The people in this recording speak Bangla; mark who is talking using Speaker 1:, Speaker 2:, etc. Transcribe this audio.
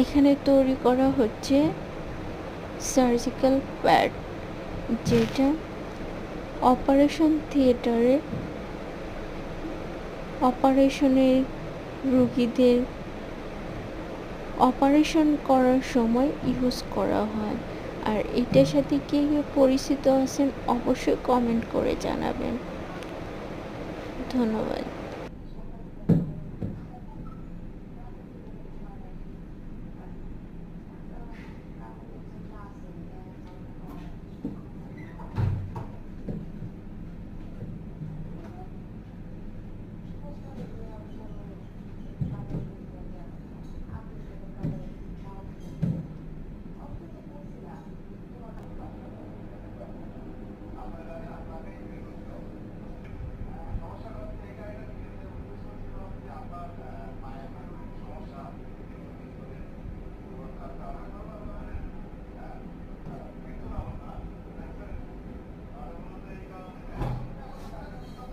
Speaker 1: এখানে তৈরি করা হচ্ছে সার্জিক্যাল প্যাড, যেটা অপারেশন থিয়েটারে অপারেশনের রোগীদের অপারেশন করার সময় ইউজ করা হয়। আর এটার সাথে কে কে পরিচিত আছেন অবশ্যই কমেন্ট করে জানাবেন। ধন্যবাদ।